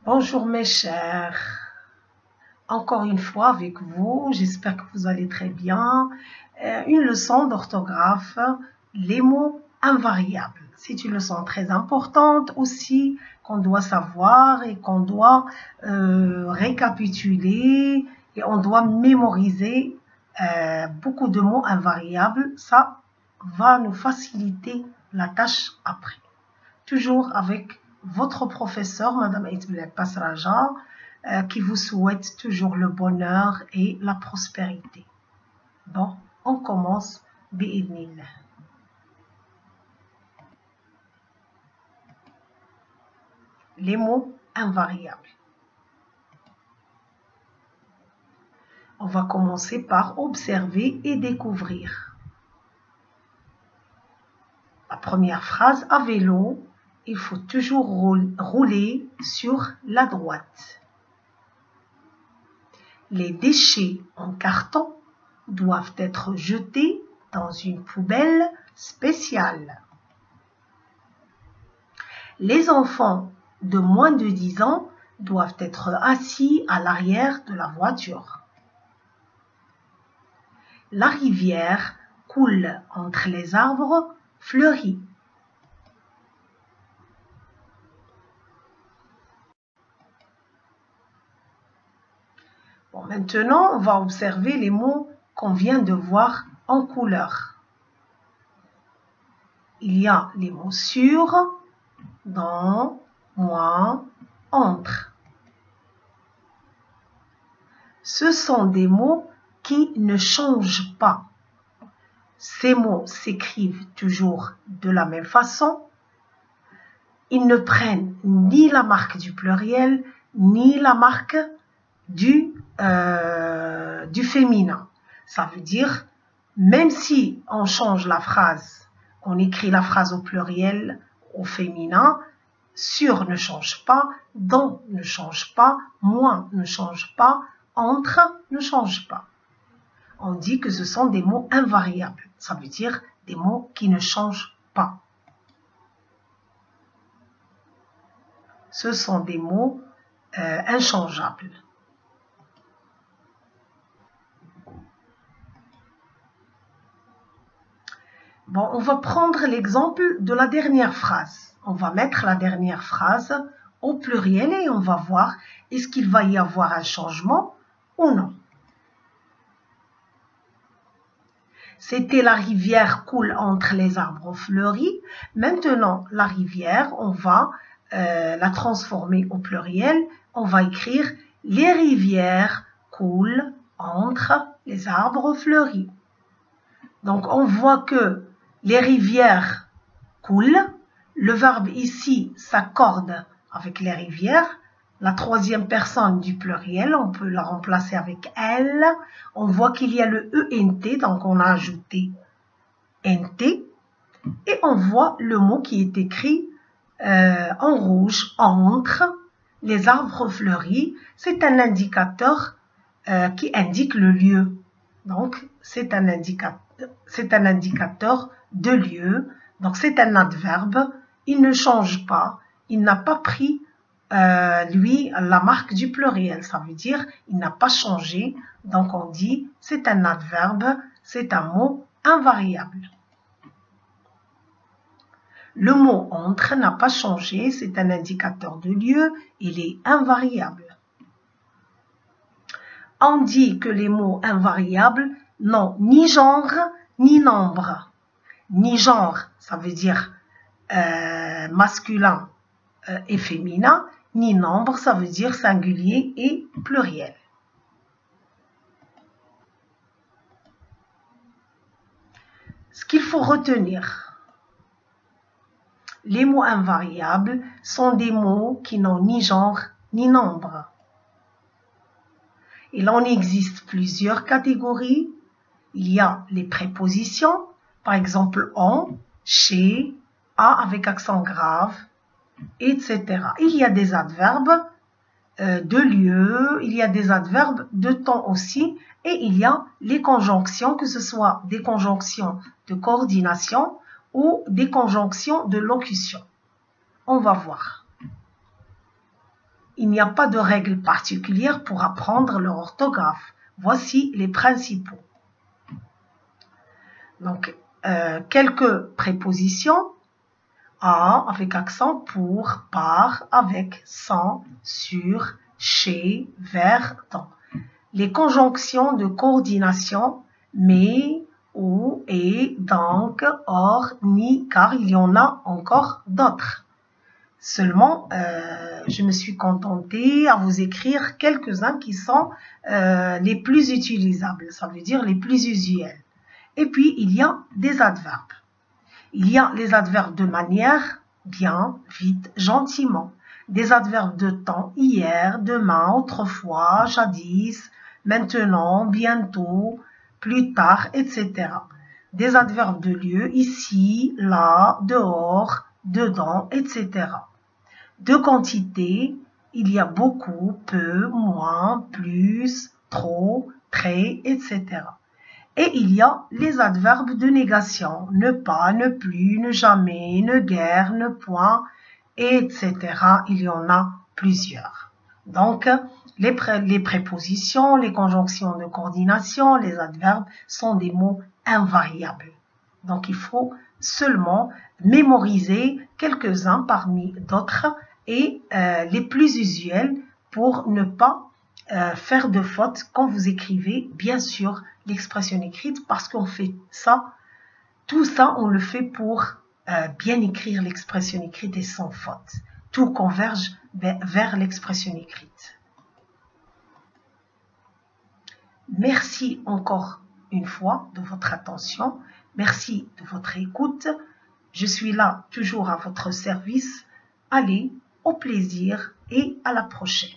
Bonjour mes chers, encore une fois avec vous, j'espère que vous allez très bien. Une leçon d'orthographe, les mots invariables. C'est une leçon très importante aussi qu'on doit savoir et qu'on doit récapituler et on doit mémoriser beaucoup de mots invariables. Ça va nous faciliter la tâche après. Toujours avec votre professeur, Madame Aïtbelek Pasraja, qui vous souhaite toujours le bonheur et la prospérité. Bon, on commence bi'idnillah. Les mots invariables. On va commencer par observer et découvrir. La première phrase, à vélo, il faut toujours rouler sur la droite. Les déchets en carton doivent être jetés dans une poubelle spéciale. Les enfants de moins de 10 ans doivent être assis à l'arrière de la voiture. La rivière coule entre les arbres fleuris. Bon, maintenant, on va observer les mots qu'on vient de voir en couleur. Il y a les mots sur, dans, moins, entre. Ce sont des mots qui ne changent pas. Ces mots s'écrivent toujours de la même façon. Ils ne prennent ni la marque du pluriel, ni la marque du féminin. Ça veut dire, même si on change la phrase, on écrit la phrase au pluriel, au féminin, sur ne change pas, dans ne change pas, moins ne change pas, entre ne change pas. On dit que ce sont des mots invariables. Ça veut dire des mots qui ne changent pas. Ce sont des mots inchangeables. Bon, on va prendre l'exemple de la dernière phrase. On va mettre la dernière phrase au pluriel et on va voir est-ce qu'il va y avoir un changement ou non. C'était la rivière coule entre les arbres fleuris. Maintenant, la rivière, on va la transformer au pluriel. On va écrire les rivières coulent entre les arbres fleuris. Donc, on voit que les rivières coulent. Le verbe ici s'accorde avec les rivières. La troisième personne du pluriel, on peut la remplacer avec elle. On voit qu'il y a le ENT, donc on a ajouté NT. Et on voit le mot qui est écrit en rouge, entre les arbres fleuris. C'est un indicateur qui indique le lieu. Donc, c'est un indicateur de lieu. Donc, c'est un adverbe. Il ne change pas. Il n'a pas pris lui, la marque du pluriel, ça veut dire il n'a pas changé. Donc, on dit c'est un adverbe, c'est un mot invariable. Le mot entre n'a pas changé, c'est un indicateur de lieu, il est invariable. On dit que les mots invariables n'ont ni genre ni nombre. Ni genre, ça veut dire masculin et féminin, ni nombre, ça veut dire singulier et pluriel. Ce qu'il faut retenir, les mots invariables sont des mots qui n'ont ni genre ni nombre. Il en existe plusieurs catégories. Il y a les prépositions, par exemple en, chez, à avec accent grave, etc. Il y a des adverbes de lieu, il y a des adverbes de temps aussi, et il y a les conjonctions, que ce soit des conjonctions de coordination ou des conjonctions de locution. On va voir. il n'y a pas de règle particulière pour apprendre leur orthographe. Voici les principaux. Donc, quelques prépositions. À avec accent pour, par, avec, sans, sur, chez, vers, dans. Les conjonctions de coordination, mais, ou, et, donc, or, ni, car il y en a encore d'autres. Seulement, je me suis contentée à vous écrire quelques-uns qui sont les plus utilisables, ça veut dire les plus usuels. Et puis, il y a des adverbes. Il y a les adverbes de manière, bien, vite, gentiment. Des adverbes de temps, hier, demain, autrefois, jadis, maintenant, bientôt, plus tard, etc. Des adverbes de lieu, ici, là, dehors, dedans, etc. De quantité, il y a beaucoup, peu, moins, plus, trop, très, etc. Et il y a les adverbes de négation, ne pas, ne plus, ne jamais, ne guère, ne point, etc. Il y en a plusieurs. Donc, les prépositions, les conjonctions de coordination, les adverbes sont des mots invariables. Donc, il faut seulement mémoriser quelques-uns parmi d'autres et les plus usuels pour ne pas faire de fautes quand vous écrivez, bien sûr, l'expression écrite, parce qu'on fait ça, tout ça, on le fait pour bien écrire l'expression écrite et sans faute. Tout converge vers l'expression écrite. Merci encore une fois de votre attention. Merci de votre écoute. Je suis là toujours à votre service. Allez, au plaisir et à la prochaine.